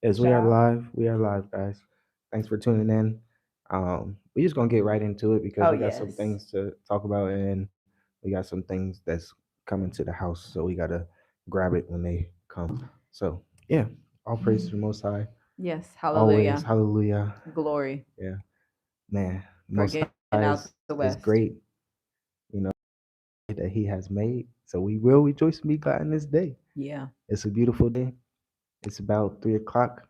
Yes, we are Child. live. We are live, guys. Thanks for tuning in. We just gonna get right into it because Oh, we got some yes. things to talk about, and we got some things that's coming to the house, so we gotta grab it when they come. So yeah, all praise to the Most High. Yes. Always, Hallelujah. hallelujah. Glory Yeah, man, for Most getting High out the is West. great. You know that He has made, so we will rejoice and be glad in this day. Yeah. It's a beautiful day. It's about 3 o'clock,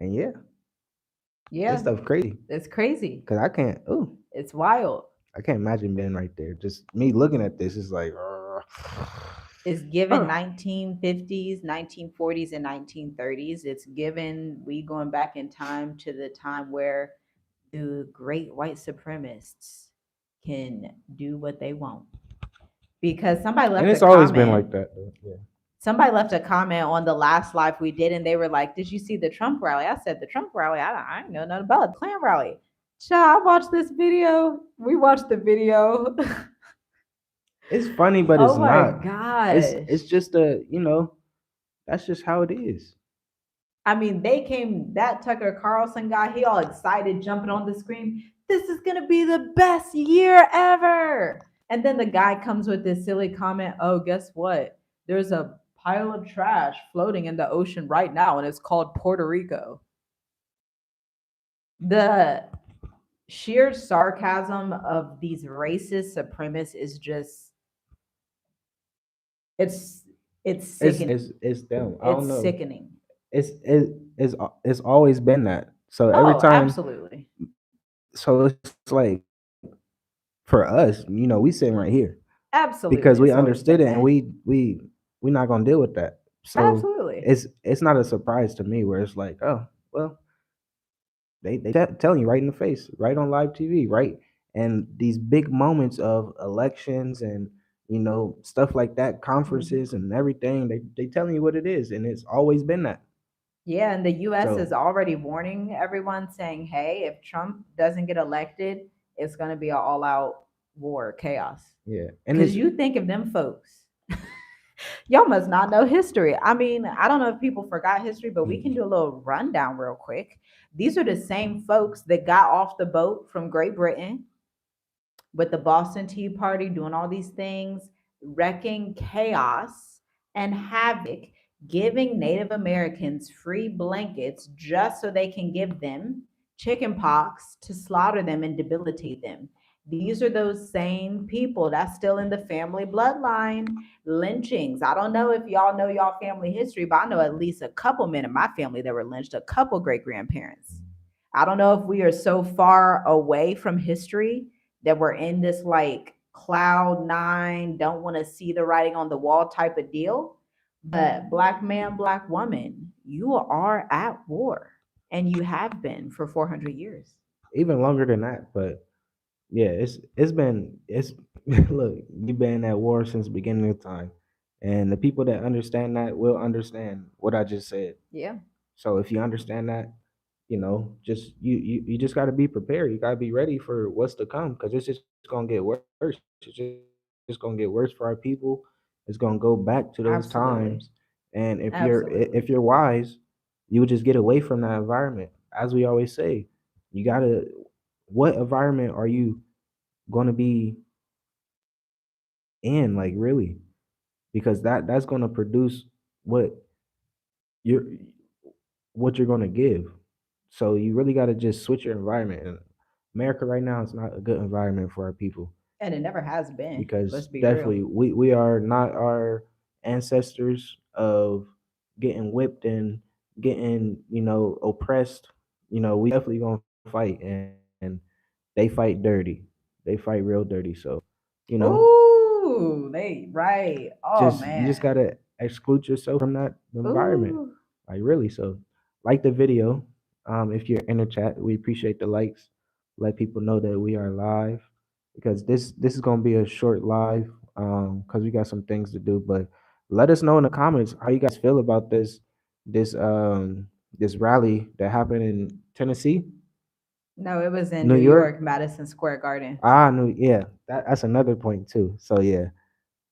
and yeah, this Yeah. stuff crazy. It's crazy. Cause I can't. Oh, It's wild. I can't imagine being right there. Just me looking at this is like, It's given oh. 1950s, 1940s, and 1930s. It's given we going back in time to the time where the great white supremacists can do what they want. Because And it's always been like that. Though. Yeah. somebody left a comment on the last live we did, and they were like, "Did you see the Trump rally?" I said, "The Trump rally? I didn't know nothing about the Klan rally." Child, I watched this video. We watched the video. It's funny, but it's Oh my not. It's gosh. just that's just how it is. I mean, they came, that Tucker Carlson guy, he all excited, jumping on the screen. This is going to be the best year ever. And then the guy comes with this silly comment, oh, guess what? There's a pile of trash floating in the ocean right now, and it's called Puerto Rico. The sheer sarcasm of these racist supremacists is just, it's it's sickening. It's them. I don't It's know. sickening. It's it, it's always been that. So every Oh, time, absolutely. so it's like for us, we sitting right here because we Absolutely. It's understood always it, and been that. we not gonna deal with that. So Absolutely. it's not a surprise to me where it's like, oh well, they telling you right in the face, right on live TV, right? And these big moments of elections and stuff like that, Mhm. conferences and everything, they telling you what it is, and it's always been that. Yeah, and the US is So already warning everyone saying, hey, if Trump doesn't get elected, it's going to be an all out war, chaos. yeah, and Because it's you think of them folks. Y'all must not know history. I mean, I don't know if people forgot history, but we can do a little rundown real quick. These are the same folks that got off the boat from Great Britain with the Boston Tea Party, doing all these things, wrecking chaos and havoc, giving Native Americans free blankets just so they can give them chicken pox to slaughter them and debilitate them. These are those same people that's still in the family bloodline. Lynchings. I don't know if y'all know y'all family history, but I know at least a couple men in my family that were lynched, a couple great grandparents. I don't know if we are so far away from history that we're in this like cloud nine, don't want to see the writing on the wall type of deal. But black man, black woman, you are at war, and you have been for 400 years. even longer than that. But yeah, it's look, you've been at war since the beginning of time, and the people that understand that will understand what I just said. Yeah, So if you understand that, just you just got to be prepared. You got to be ready for what's to come because it's just gonna get worse. It's just gonna get worse for our people. It's gonna go back to those times, absolutely. and if you're Absolutely. wise, you would just get away from that environment. As we always say, you gotta. What environment are you gonna be in? Like really, because that's gonna produce what you're what you're gonna give. So you really got to just switch your environment. And America right now is not a good environment for our people And it never has been. because Let's be real. definitely we are not our ancestors of getting whipped and getting oppressed. We definitely gonna fight, and they fight dirty. They fight real dirty. So you know Ooh, they right. Oh just you just man. gotta exclude yourself from that environment. Ooh. Like really. So like the video. If you're in the chat, we appreciate the likes. Let people know that we are live because this is gonna be a short live because we got some things to do. But let us know in the comments how you guys feel about this rally that happened in Tennessee, No, it was in New New York. York, Madison Square Garden. New yeah, that's another point too. So yeah,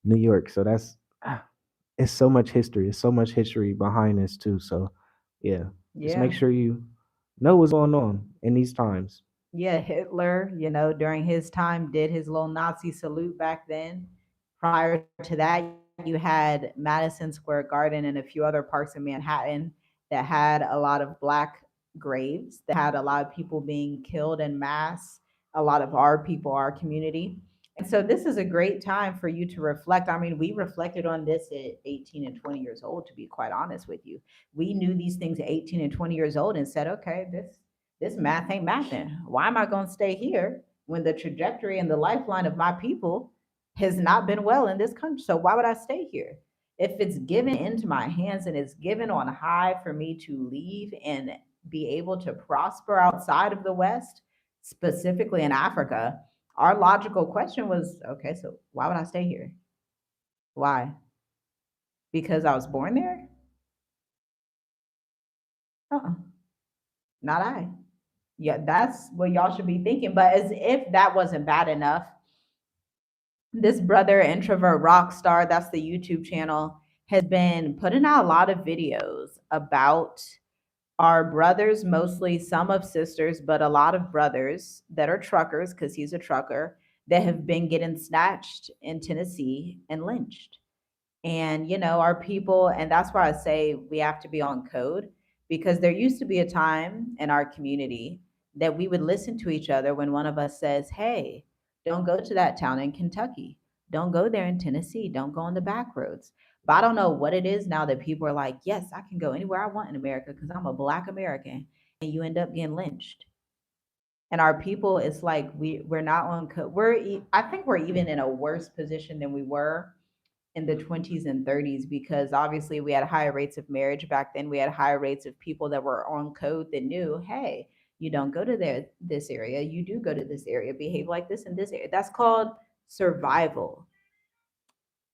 New York. So that's it's so much history. It's so much history behind this too. So yeah. Just make Yeah. sure you know what's going on in these times. Yeah, Hitler, during his time did his little Nazi salute back then. Prior to that, you had Madison Square Garden and a few other parts of Manhattan that had a lot of black graves, that had a lot of people being killed in mass, a lot of our people, our community. And so this is a great time for you to reflect. I mean, we reflected on this at 18 and 20 years old, to be quite honest with you. We knew these things at 18 and 20 years old and said, okay, this math ain't mathing. Why am I going to stay here when the trajectory and the lifeline of my people has not been well in this country? So why would I stay here? If it's given into my hands and it's given on high for me to leave and be able to prosper outside of the West, specifically in Africa, our logical question was, okay, so why would I stay here? Why? Because I was born there? Uh-uh, not I. Yeah, that's what y'all should be thinking. But as if that wasn't bad enough, this brother, introvert rock star, that's the YouTube channel, has been putting out a lot of videos about our brothers, mostly some of sisters, but a lot of brothers that are truckers, because he's a trucker, that have been getting snatched in Tennessee and lynched. And, our people, and that's why I say we have to be on code, because there used to be a time in our community that we would listen to each other when one of us says, hey, don't go to that town in Kentucky. Don't go there in Tennessee. Don't go on the back roads. But I don't know what it is now that people are like, yes, I can go anywhere I want in America because I'm a Black American. And you end up getting lynched. And our people, it's like we're not on code. I think we're even in a worse position than we were in the 20s and 30s, because obviously we had higher rates of marriage back then. We had higher rates of people that were on code that knew, hey, you don't go to this area, you do go to this area, behave like this in this area. That's called survival.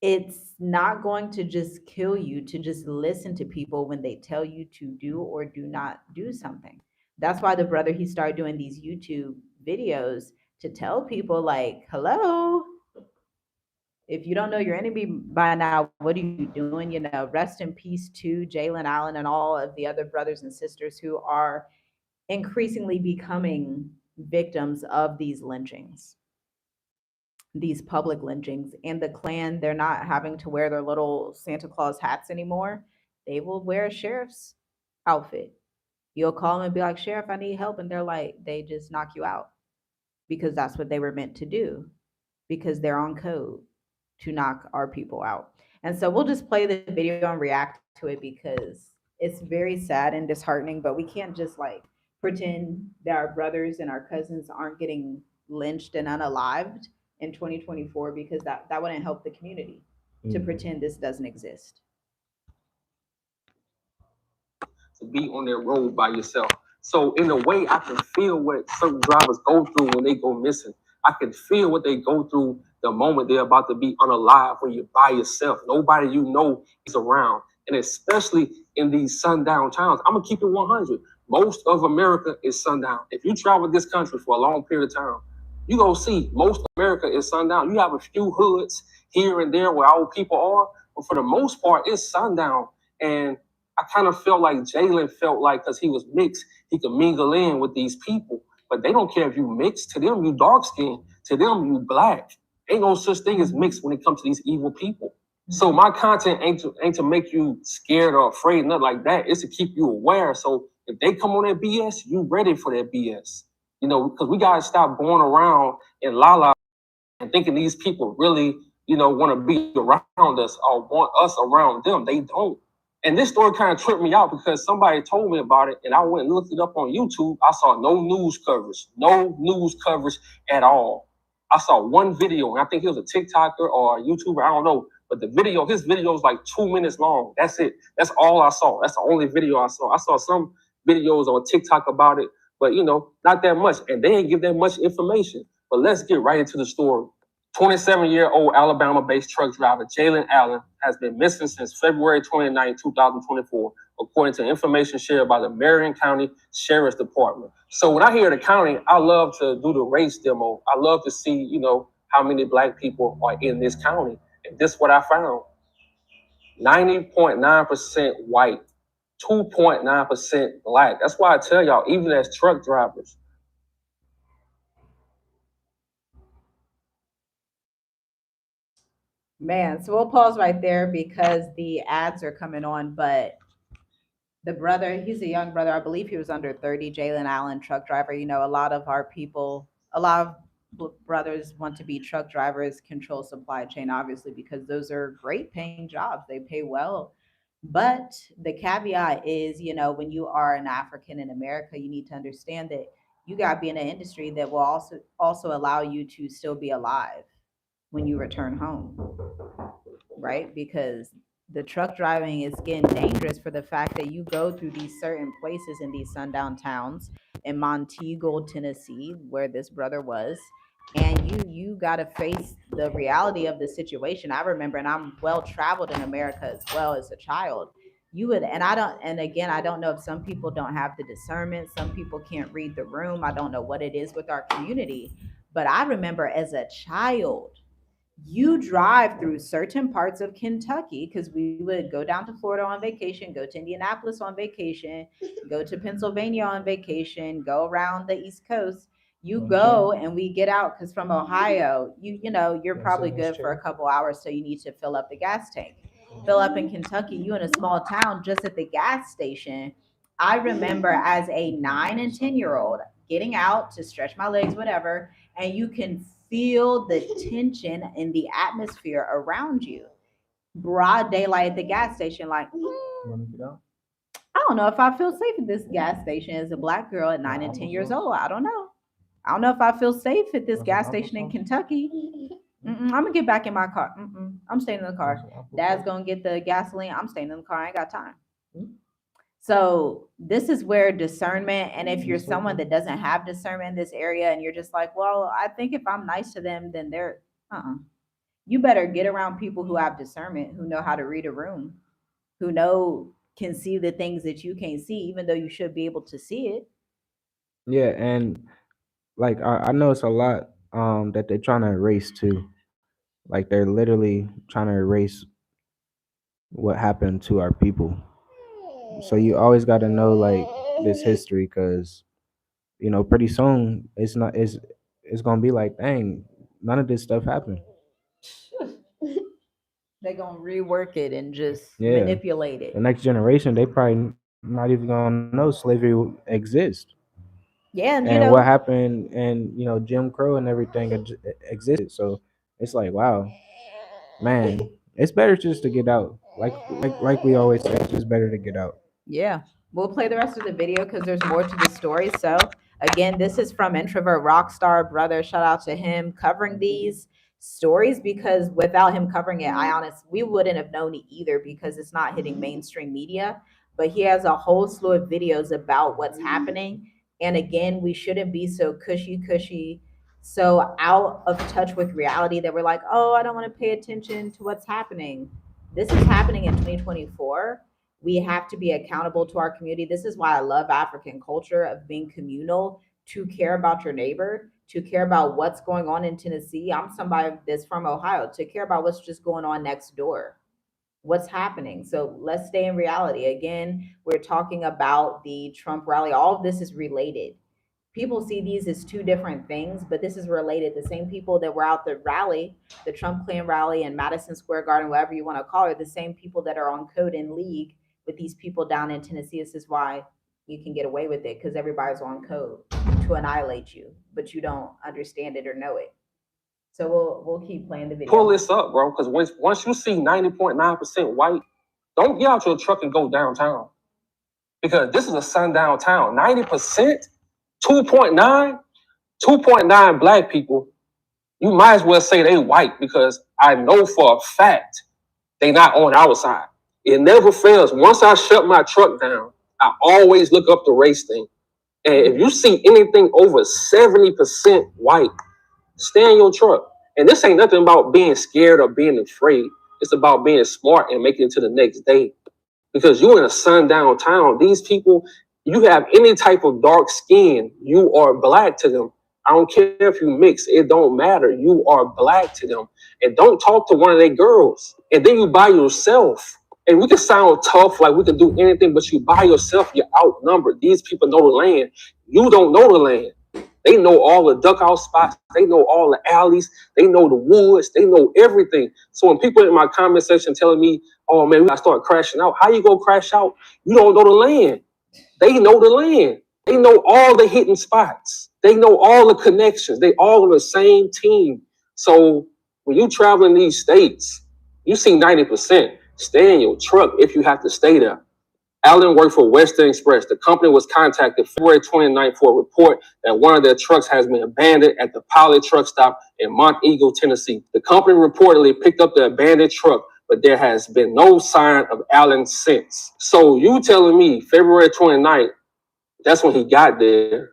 It's not going to just kill you to just listen to people when they tell you to do or do not do something. That's why the brother, he started doing these YouTube videos to tell people, like, hello, if you don't know your enemy by now, what are you doing? Rest in peace to Jalen Allen and all of the other brothers and sisters who are increasingly becoming victims of these lynchings, these public lynchings. And the Klan, they're not having to wear their little Santa Claus hats anymore. They will wear a sheriff's outfit. You'll call them and be like, Sheriff, I need help. And they're like, they just knock you out, because that's what they were meant to do, because they're on code to knock our people out. And so we'll just play the video and react to it, because it's very sad and disheartening, but we can't just like pretend that our brothers and our cousins aren't getting lynched and unalived in 2024, because that wouldn't help the community to Mhm. pretend this doesn't exist. To be on that road by yourself. So in a way, I can feel what certain drivers go through when they go missing. I can feel what they go through the moment they're about to be unalive, when you're by yourself. Nobody you know is around. And especially in these sundown towns, I'm gonna keep it 100. Most of America is sundown. If you travel this country for a long period of time, you gonna see most of America is sundown. You have a few hoods here and there where our people are, but for the most part, it's sundown. And I kind of felt like Jalen felt like, because he was mixed, he could mingle in with these people. But they don't care if you mixed. To them, you dark skinned. To them, you black. Ain't no such thing as mixed when it comes to these evil people. So my content ain't to make you scared or afraid, nothing like that. It's to keep you aware. So if they come on that BS, you ready for that BS. Because we gotta stop going around in la la and thinking these people really, want to be around us or want us around them. They don't. And this story kind of tripped me out because somebody told me about it, and I went and looked it up on YouTube. I saw no news coverage at all. I saw one video, and I think he was a TikToker or a YouTuber, I don't know. But his video is like 2 minutes long. That's it. That's all I saw. That's the only video I saw. I saw some videos on TikTok about it, but not that much. And they didn't give that much information. But let's get right into the story. 27-year-old Alabama-based truck driver Jalen Allen has been missing since February 29, 2024, according to information shared by the Marion County Sheriff's Department. So when I hear the county, I love to do the race demo. I love to see, how many black people are in this county. And this is what I found. 90.9% white, 2.9% black. That's why I tell y'all, even as truck drivers, Man, so we'll pause right there because the ads are coming on. But the brother, he's a young brother. I believe he was under 30, Jalen Allen, truck driver. You know, a lot of our people, a lot of brothers want to be truck drivers, control supply chain, obviously, because those are great paying jobs. They pay well. But the caveat is, you know, when you are an African in America, you need to understand that you got to be in an industry that will also allow you to still be alive when you return home, right? Because the truck driving is getting dangerous for the fact that you go through these certain places in these sundown towns in Montego, Tennessee, where this brother was, and you got to face the reality of the situation. I remember, and I'm well traveled in America as well as a child. You would, and I don't, and again, I don't know if some people don't have the discernment, some people can't read the room. I don't know what it is with our community, but I remember as a child you drive through certain parts of Kentucky because we would go down to Florida on vacation, go to Indianapolis on vacation, go to Pennsylvania on vacation, go around the East Coast. You go and we get out because from Ohio, you know, you're probably good for a couple hours, so you need to fill up the gas tank. Fill up in Kentucky, you in a small town, just at the gas station. I remember as a 9 and 10-year-old getting out to stretch my legs, whatever, and you can feel the tension in the atmosphere around you. Broad daylight at the gas station, like, I don't know if I feel safe at this gas station as a black girl at 9 and 10 years old. I don't know. I don't know if I feel safe at this gas station in Kentucky. I'm gonna get back in my car. I'm staying in the car. Dad's gonna get the gasoline. I'm staying in the car. I ain't got time. So this is where discernment, and if you're someone that doesn't have discernment in this area and you're just like, well, I think if I'm nice to them, then they're you better get around people who have discernment, who know how to read a room, who know can see the things that you can't see, even though you should be able to see it. Yeah, and like I know it's a lot that they're trying to erase too. Like they're literally trying to erase what happened to our people. So you always got to know like this history because pretty soon it's gonna be like, dang, none of this stuff happened. They're gonna rework it and just Yeah, manipulate the it. next generation they probably not even gonna know slavery exists Yeah, and and what happened and Jim Crow and everything existed. So it's like, wow, man, it's better just to get out. Like we always say, it's just better to get out. yeah, we'll play the rest of the video because there's more to the story. So, again, this is from Introvert Rockstar Brother. Shout out to him covering these stories because without him covering it, we wouldn't have known it either because it's not hitting mainstream media. But he has a whole slew of videos about what's happening. And again, we shouldn't be so cushy, so out of touch with reality that we're like, oh, I don't want to pay attention to what's happening. This is happening in 2024. We have to be accountable to our community. This is why I love African culture of being communal, to care about your neighbor, to care about what's going on in Tennessee. I'm somebody that's from Ohio, to care about what's just going on next door, what's happening. So let's stay in reality. Again, we're talking about the Trump rally. All of this is related. People see these as two different things, but this is related. The same people that were out the rally, the Trump Klan rally in Madison Square Garden, whatever you want to call it, the same people that are on code in league with these people down in Tennessee. This is why you can get away with it because everybody's on code to annihilate you, but you don't understand it or know it. So we'll keep playing the video. Pull this up, bro, because once you see 90.9% white, don't get out your truck and go downtown because this is a sundown town. 90%, 2.9, 2.9 black people. You might as well say they white because I know for a fact they not on our side. It never fails. Once I shut my truck down, I always look up the race thing. And if you see anything over 70% white, stay in your truck. And this ain't nothing about being scared or being afraid. It's about being smart and making it to the next day. Because you're in a sundown town. These people, you have any type of dark skin, you are black to them. I don't care if you mix, it don't matter. You are black to them. And don't talk to one of their girls. And then you by yourself. And we can sound tough, like we can do anything, but you by yourself, you're outnumbered. These people know the land. You don't know the land. They know all the duck spots. They know all the alleys. They know the woods. They know everything. So when people in my comment section telling me, oh man, we gotta start crashing out. How you gonna crash out? You don't know the land. They know the land. They know all the hidden spots. They know all the connections. They all on the same team. So when you travel in these states, you see 90%. Stay in your truck if you have to stay there. Allen worked for Western Express. The company was contacted February 29th for a report that one of their trucks has been abandoned at the Pilot truck stop in Monteagle, Tennessee. The company reportedly picked up the abandoned truck, but there has been no sign of Allen since. So you telling me February 29th, that's when he got there,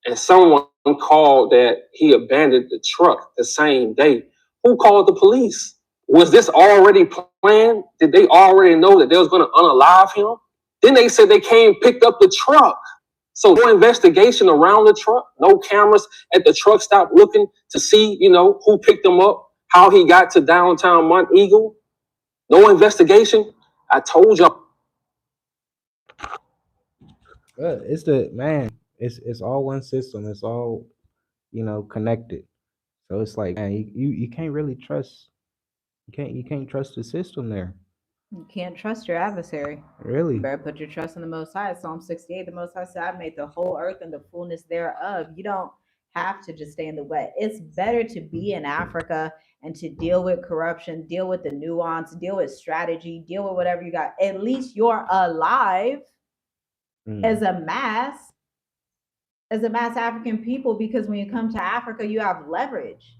and someone called that he abandoned the truck the same day. Who called the police? Was this already planned? Did they already know that they was going to unalive him? Then they said they came, picked up the truck. So no investigation around the truck, no cameras at the truck stop looking to see, who picked him up, how he got to downtown Monteagle. No investigation. I told y'all. It's the man. It's all one system. It's all connected. So it's like, man, you can't really trust. You can't trust the system there. You can't trust your adversary. You Really. better put your trust in the Most High. Psalm 68, the Most High said, I made the whole earth and the fullness thereof. You don't have to just stay in the wet. It's better to be in Africa and to deal with corruption, deal with the nuance, deal with strategy, deal with whatever you got. At least you're alive as a mass African people, because when you come to Africa, you have leverage.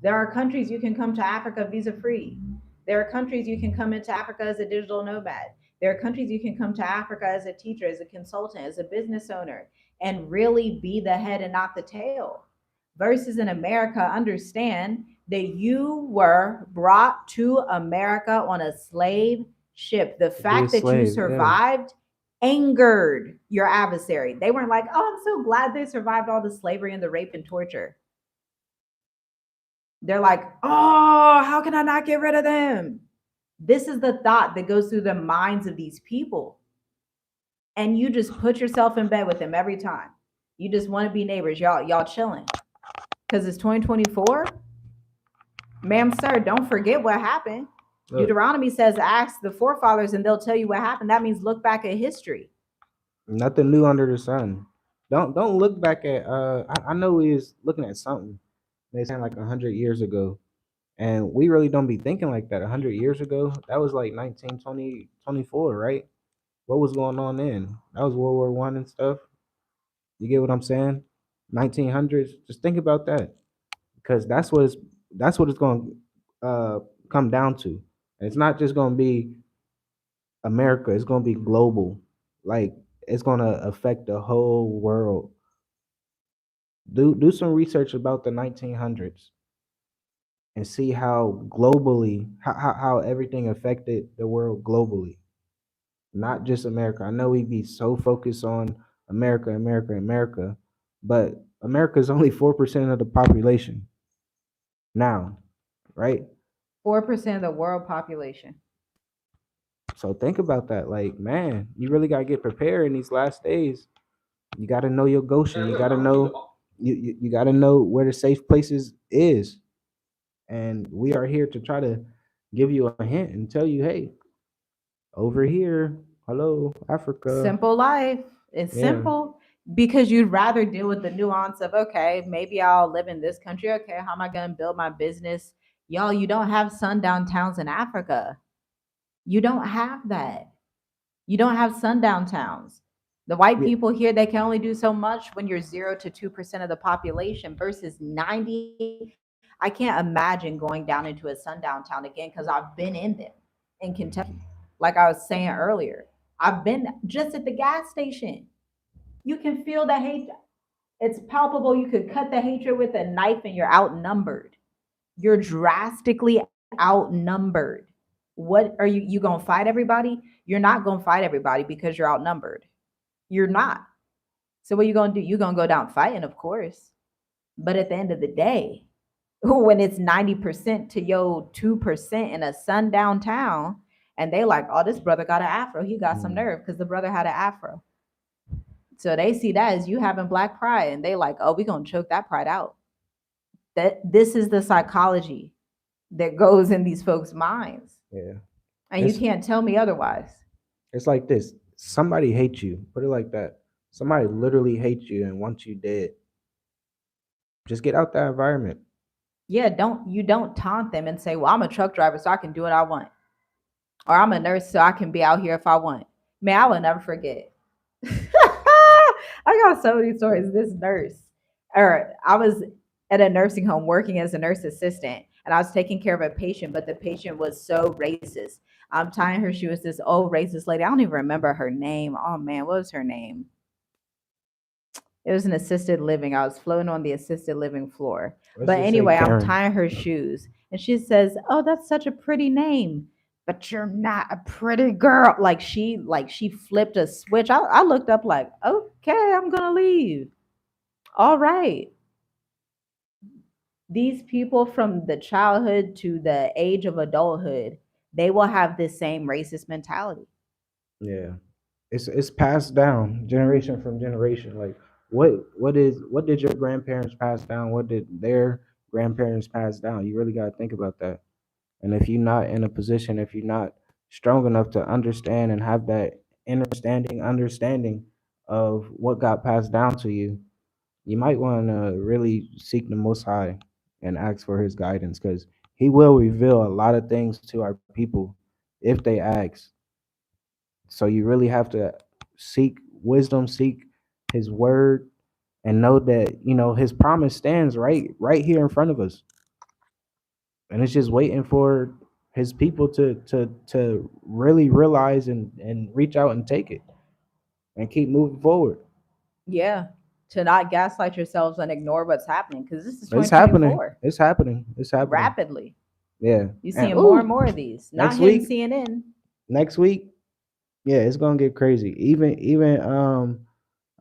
There are countries you can come to Africa visa free. There are countries you can come into Africa as a digital nomad. There are countries you can come to Africa as a teacher, as a consultant, as a business owner, and really be the head and not the tail. Versus in America, understand that you were brought to America on a slave ship. The fact that you survived angered your adversary. They weren't like, oh, I'm so glad they survived all the slavery and the rape and torture. They're like, oh, how can I not get rid of them? This is the thought that goes through the minds of these people. And you just put yourself in bed with them every time. You just want to be neighbors. Y'all chilling. Because it's 2024. Ma'am, sir, don't forget what happened. Look, Deuteronomy says, ask the forefathers and they'll tell you what happened. That means look back at history. Nothing new under the sun. Don't look back at I know we was looking at something. They saying like 100 years ago. And we really don't be thinking like that. 100 years ago, that was like 1920, 24, right? What was going on then? That was World War One and stuff. You get what I'm saying? 1900s. Just think about that, because that's what it's going to come down to. And it's not just going to be America. It's going to be global. Like, it's going to affect the whole world. Do some research about the 1900s and see how globally how everything affected the world globally, not just America. I know we be so focused on America, but America is only 4% of the population now, right? 4% of the world population. So think about that. Like, man, you really gotta get prepared in these last days. You gotta know your Goshen. You gotta know you gotta know where the safe places is. And we are here to try to give you a hint and tell you, hey, over here, hello, Africa. Simple life. It's simple, because you'd rather deal with the nuance of, okay, maybe I'll live in this country. Okay, how am I going to build my business? Y'all, you don't have sundown towns in Africa. You don't have that. You don't have sundown towns. The white people here, they can only do so much when you're 0 to 2% of the population versus 90. I can't imagine going down into a sundown town again, because I've been in them in Kentucky. Like I was saying earlier, I've been just at the gas station. You can feel the hate. It's palpable. You could cut the hatred with a knife and you're outnumbered. You're drastically outnumbered. What are you going to fight everybody? You're not going to fight everybody because you're outnumbered. You're not. So what are you going to do? You're going to go down fighting, of course. But at the end of the day, when it's 90% to your 2% in a sundown town, And they like, oh, this brother got an afro. He got some Mm, nerve because the brother had an afro. So they see that as you having black pride, and they like, oh, we gonna choke that pride out. That this is the psychology that goes in these folks' minds, yeah. and you It's can't tell me otherwise. it's like this. Somebody hates you. Put it like that. Somebody literally hates you and wants you dead. Just get out that environment. Yeah, don't taunt them and say, well, I'm a truck driver, so I can do what I want, or I'm a nurse, so I can be out here if I want. Man, I will never forget. I got so many stories. This nurse, or I was at a nursing home working as a nurse assistant, and I was taking care of a patient, but the patient was so racist. I'm tying her. She was this old racist lady. I don't even remember her name. Oh man, what was her name? It was an assisted living. I was floating on the assisted living floor. Let's But just say anyway, I'm Karen. tying her shoes, and she says, "Oh, that's such a pretty name, but you're not a pretty girl." Like she flipped a switch. I looked up like, "Okay, I'm gonna leave." All right. These people from the childhood to the age of adulthood, they will have this same racist mentality. Yeah. It's passed down generation from generation. Like what did your grandparents pass down? What did their grandparents pass down? You really gotta think about that. And if you're not in a position, if you're not strong enough to understand and have that understanding of what got passed down to you, you might want to really seek the Most High and ask for His guidance, because He will reveal a lot of things to our people if they ask. So you really have to seek wisdom, seek His Word, and know that His promise stands right here in front of us, and it's just waiting for His people to really realize and reach out and take it and keep moving forward. Yeah, to not gaslight yourselves and ignore what's happening because this is It's happening. 2024 It's happening. It's happening. rapidly. Yeah. You're And seeing more and ooh, more of these, not next hitting week, CNN. next week, yeah, it's gonna get crazy. Even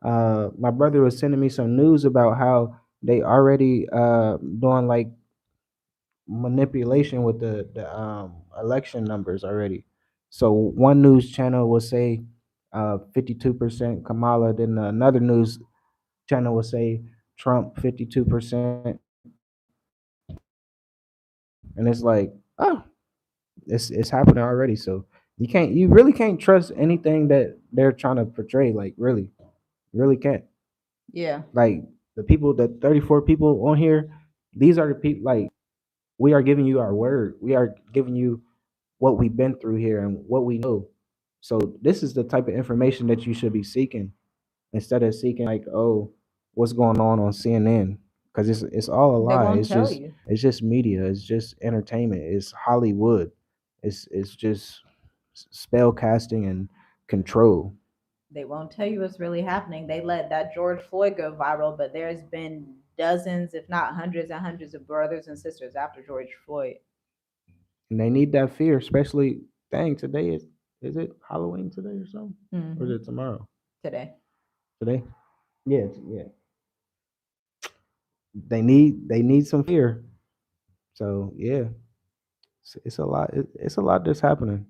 my brother was sending me some news about how they already doing like manipulation with the election numbers already. So one news channel will say 52% Kamala, then another news channel will say Trump 52%, and it's like, oh, it's happening already. So you really can't trust anything that they're trying to portray. Like really, you really can't. Yeah, Like the people, the 34 people on here, these are the people. Like we are giving you our word. We are giving you what we've been through here and what we know. So this is the type of information that you should be seeking instead of seeking like, oh, what's going on CNN? Because it's all a they lie. won't It's tell just you. it's just media. It's just entertainment. It's Hollywood. It's just spell casting and control. They won't tell you what's really happening. They let that George Floyd go viral, but there's been dozens, if not hundreds and hundreds of brothers and sisters after George Floyd. And they need that fear, especially dang, today is it Halloween today or something? Or is Hmm. it tomorrow? Today. Today? Yeah, yeah. They need some fear. So yeah, it's a lot. It's a lot that's happening.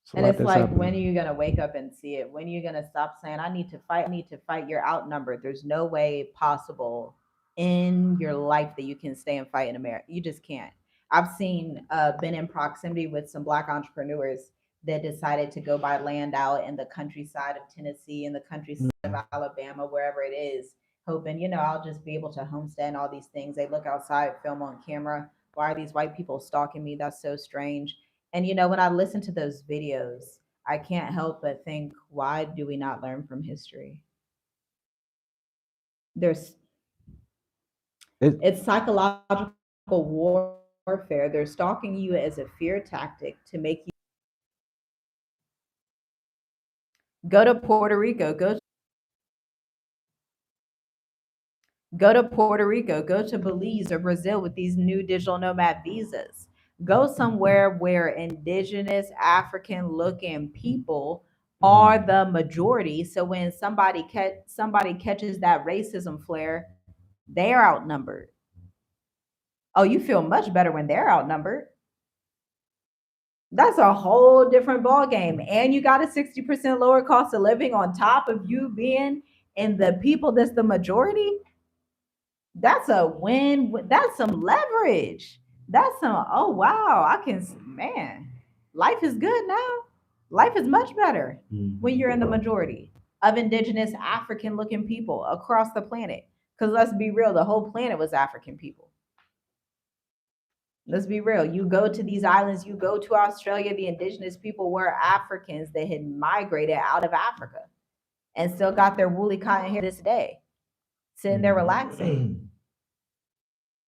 It's a And lot it's that's like, when are happening. you gonna wake up and see it? When are you gonna stop saying, I need to fight, you're outnumbered. There's no way possible in your life that you can stay and fight in America. You just can't. I've seen been in proximity with some black entrepreneurs that decided to go buy land out in the countryside of Tennessee, in the countryside of Mm. Alabama, wherever it is, hoping, I'll just be able to homestead and all these things. They look outside, film on camera. Why are these white people stalking me? That's so strange. And when I listen to those videos, I can't help but think, why do we not learn from history? There's It, It's psychological warfare. They're stalking you as a fear tactic to make you go to Puerto Rico, go to Puerto Rico, go to Belize or Brazil with these new digital nomad visas. Go somewhere where indigenous African looking people are mm, the majority. So when somebody catches that racism flare, they're outnumbered. Oh, you feel much better when they're outnumbered. That's a whole different ball game. And you got a 60% lower cost of living on top of you being in the people that's the majority. That's a win. That's some leverage. That's some, oh wow, I can, man, life is good now. Life is much better when you're in the majority of indigenous African looking people across the planet. Because let's be real, the whole planet was African people. Let's be real. You go to these islands, you go to Australia, the indigenous people were Africans that had migrated out of Africa and still got their woolly cotton hair this day, sitting there relaxing.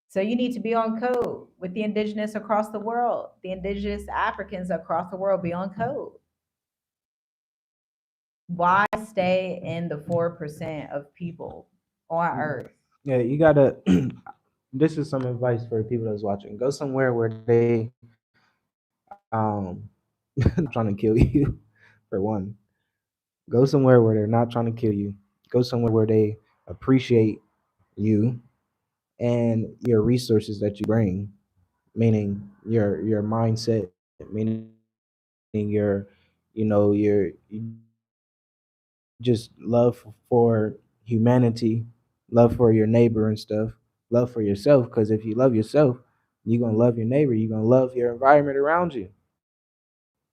So you need to be on code with the indigenous across the world. The indigenous Africans across the world be on code. Why stay in the 4% of people on earth? Yeah, you gotta. This is some advice for people that's watching. Go somewhere where they not trying to kill you. For one, go somewhere where they're not trying to kill you. Go somewhere where they appreciate you and your resources that you bring, meaning your mindset, meaning your just love for humanity, love for your neighbor and stuff, love for yourself. Because if you love yourself, you're gonna love your neighbor. You're gonna love your environment around you.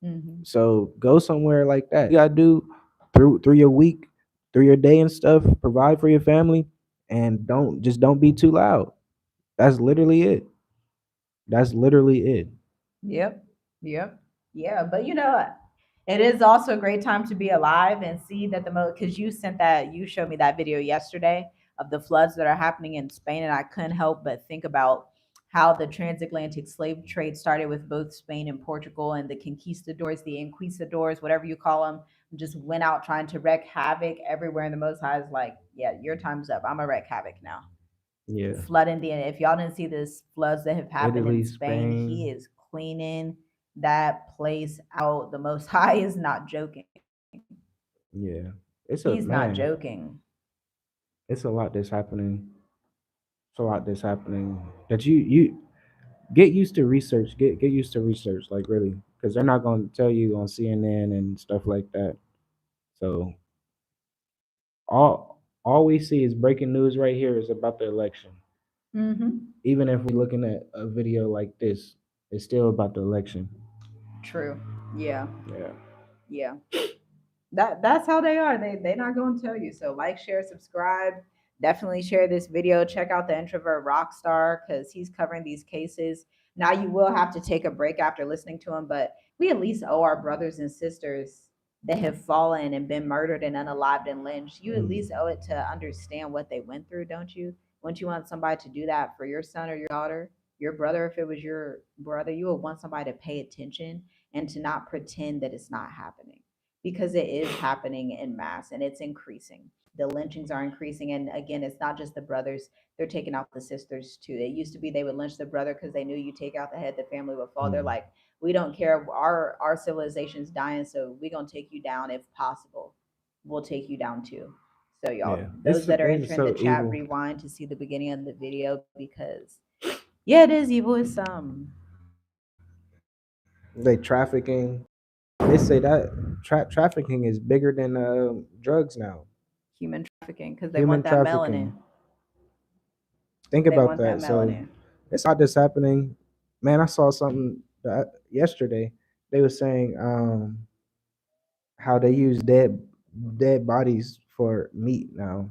Mm-hmm. So go somewhere like that. You gotta do through your week, through your day and stuff. Provide for your family, and don't be too loud. That's literally it. That's literally it. Yep. Yep. Yeah. But it is also a great time to be alive and see that because you showed me that video yesterday of the floods that are happening in Spain. And I couldn't help but think about how the transatlantic slave trade started with both Spain and Portugal and the conquistadors, the inquisidors, whatever you call them, just went out trying to wreak havoc everywhere. And the Most High is like, yeah, your time's up. I'm going to wreak havoc now. Yeah. Flooding the if y'all didn't see this floods that have happened in Italy, Spain, he Spain. is cleaning that place out. The Most High is not joking. Yeah. It's He's a not man. joking. It's a lot that's happening. It's a lot that's happening that you get used to research. Get used to research, like really, because they're not going to tell you on CNN and stuff like that. So all we see is breaking news right here is about the election. Mm-hmm. Even if we're looking at a video like this, it's still about the election. True. Yeah. Yeah. Yeah. That's how they are. They're not going to tell you. So like, share, subscribe. Definitely share this video. Check out the introvert rock star because he's covering these cases. Now you will have to take a break after listening to him, but we at least owe our brothers and sisters that have fallen and been murdered and unalived and lynched. You at least owe it to understand what they went through, don't you? Wouldn't you want somebody to do that for your son or your daughter, your brother? If it was your brother, you would want somebody to pay attention and to not pretend that it's not happening because it is happening in mass and it's increasing. The lynchings are increasing. And again, it's not just the brothers, they're taking out the sisters too. It used to be they would lynch the brother because they knew you take out the head, the family would fall. They're Mm. like, we don't care. Our civilization's dying, so we're gonna take you down if possible. We'll take you down too. So y'all, Yeah. those that are It's entering the so chat, evil. rewind to see the beginning of the video because yeah, it is evil. It's They trafficking. They say that trafficking is bigger than drugs now. human trafficking because they want Human that melanin. trafficking. Think They about want that that. So melanin. it's not just happening. Man, I saw something yesterday. They were saying how they use dead bodies for meat now,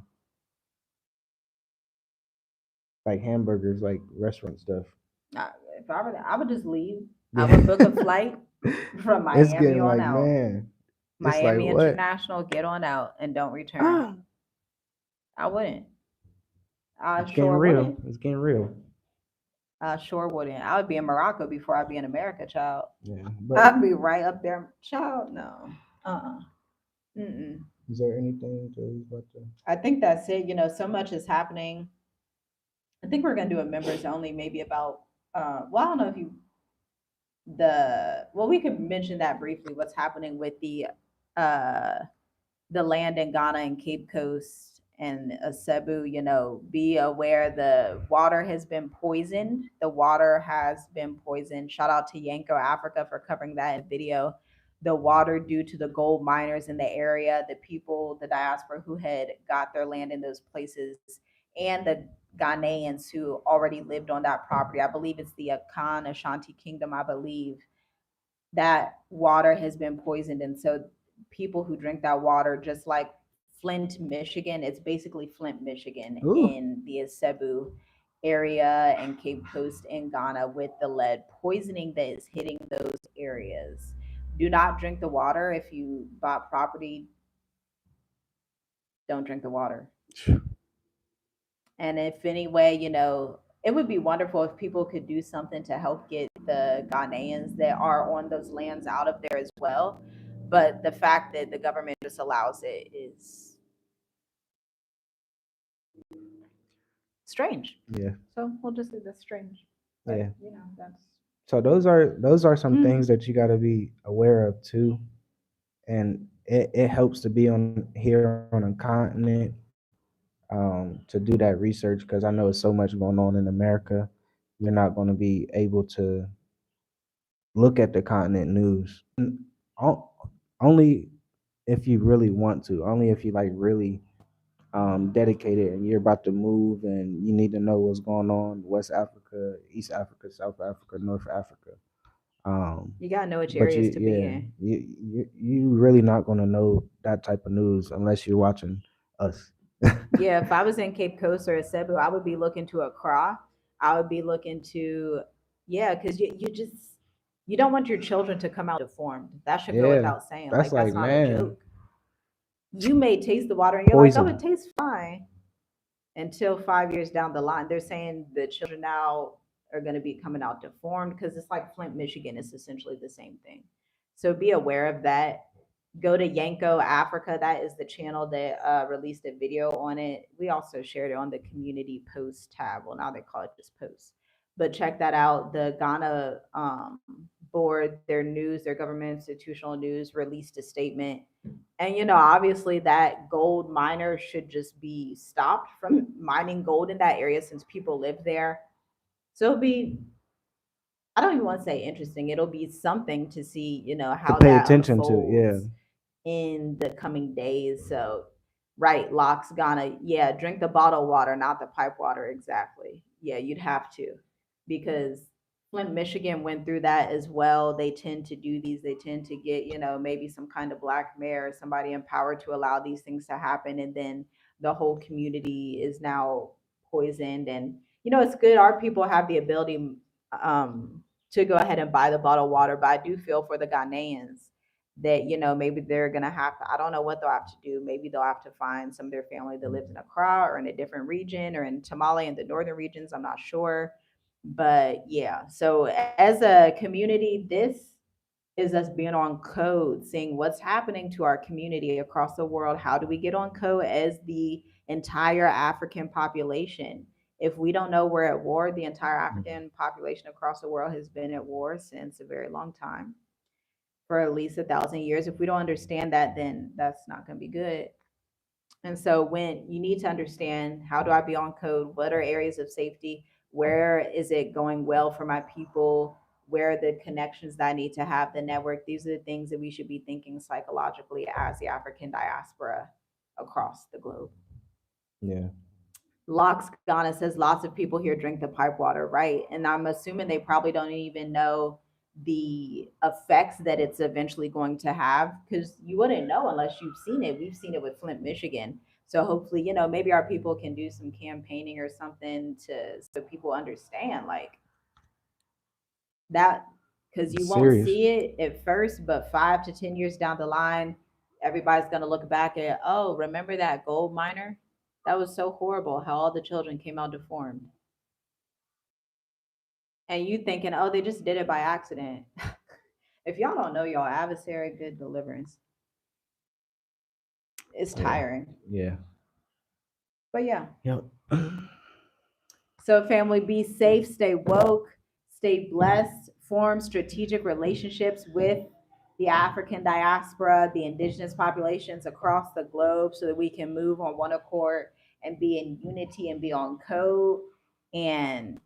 like hamburgers, like restaurant stuff. If I were, I would just leave. I Yeah. would book a flight from It's Miami getting on like, out. man, it's like Miami what? International, get on out and don't return. Ah, I wouldn't. I it's getting sure real. wouldn't. It's getting real. I sure wouldn't. I would be in Morocco before I'd be in America, child. Yeah. But I'd be right up there, child. No. Uh-uh. Mm-mm. is there anything to about the I think that's it. So much is happening. I think we're gonna do a members only, maybe about. Well, I don't know if you we could mention that briefly. What's happening with uh the land in Ghana and Cape Coast and Cebu, be aware the water has been poisoned. The water has been poisoned. Shout out to Yanko Africa for covering that in video. The water due to the gold miners in the area, the people, the diaspora who had got their land in those places, and the Ghanaians who already lived on that property. I believe it's the Akan Ashanti Kingdom, I believe that water has been poisoned. And so people who drink that water, just like Flint, Michigan, it's basically Flint, Michigan Ooh. in the Cebu area and Cape Coast in Ghana with the lead poisoning that is hitting those areas. Do not drink the water. If you bought property, don't drink the water. And if any way, it would be wonderful if people could do something to help get the Ghanaians that are on those lands out of there as well. But the fact that the government just allows it is strange. Yeah. So we'll just say that's strange. But, Yeah. That's So those are some things Mhm. that you got to be aware of too, and it helps to be on here on a continent, to do that research, because I know it's so much going on in America. You're not going to be able to look at the continent news. O- Only if you really want to. Only if you like really dedicated and you're about to move and you need to know what's going on West Africa, East Africa, South Africa, North Africa. You gotta know which But areas to be yeah, in. you really not gonna know that type of news unless you're watching us. Yeah, if I was in Cape Coast or Cebu, I would be looking to Accra. I would be looking to, yeah, because you don't want your children to come out deformed. That should go Yeah, without saying. that's Like like, that's not a man, joke. You may taste the water and you're like, oh, it poison. tastes fine until 5 years down the line. They're saying the children now are going to be coming out deformed because it's like Flint, Michigan. It's essentially the same thing. So be aware of that. Go to Yanko Africa. That is the channel that released a video on it. We also shared it on the community post tab. Well, now they call it just posts. But check that out. The Ghana board, their news, their government institutional news released a statement. And obviously that gold miner should just be stopped from mining gold in that area since people live there. So it'll be, I don't even want to say interesting. It'll be something to see, To how pay that attention to. Yeah, unfolds in the coming days. So, right, Locke's gonna, yeah, drink the bottled water, not the pipe water. Exactly. Yeah, you'd have to, because Flint, Michigan went through that as well. They tend to do these, they tend to get, maybe some kind of black mayor, somebody in power to allow these things to happen. And then the whole community is now poisoned. And, it's good. Our people have the ability to go ahead and buy the bottled water, but I do feel for the Ghanaians that maybe they're gonna have to, I don't know what they'll have to do. Maybe they'll have to find some of their family that lives in Accra or in a different region or in Tamale in the northern regions. I'm not sure, but yeah. So as a community, this is us being on code, seeing what's happening to our community across the world. How do we get on code as the entire African population? If we don't know we're at war, the entire African population across the world has been at war since a very long time, for at least 1,000 years. If we don't understand that, then that's not going to be good. And so when you need to understand, how do I be on code? What are areas of safety? Where is it going well for my people? Where are the connections that I need to have, the network? These are the things that we should be thinking psychologically as the African diaspora across the globe. yeah. Locks Ghana says lots of people here drink the pipe water, right? And I'm assuming they probably don't even know the effects that it's eventually going to have, because you wouldn't know unless you've seen it. We've seen it with Flint, Michigan. So hopefully, maybe our people can do some campaigning or something to so people understand like that, because you It's won't serious. see it at first, but 5 to 10 years down the line, everybody's gonna look back at, oh, remember that gold miner? That was so horrible how all the children came out deformed. And you thinking, oh, they just did it by accident. If y'all don't know y'all adversary, good deliverance. It's Yeah, tiring. yeah. But yeah. Yep. So family, be safe, stay woke, stay blessed, form strategic relationships with the African diaspora, the indigenous populations across the globe, so that we can move on one accord and be in unity and be on code and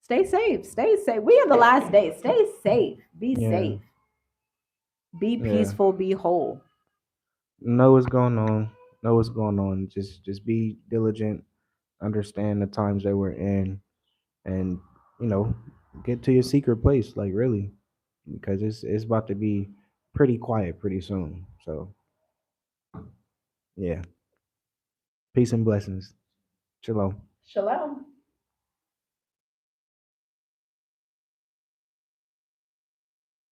stay safe. Stay safe. We in the last days. Stay safe. Be Yeah, safe. Be yeah. peaceful. Be whole. Know what's going on. Know what's going on. Just be diligent. Understand the times that we're in, and you know, get to your secret place. Like really, because it's about to be pretty quiet pretty soon. So yeah, peace and blessings. Shalom. Shalom.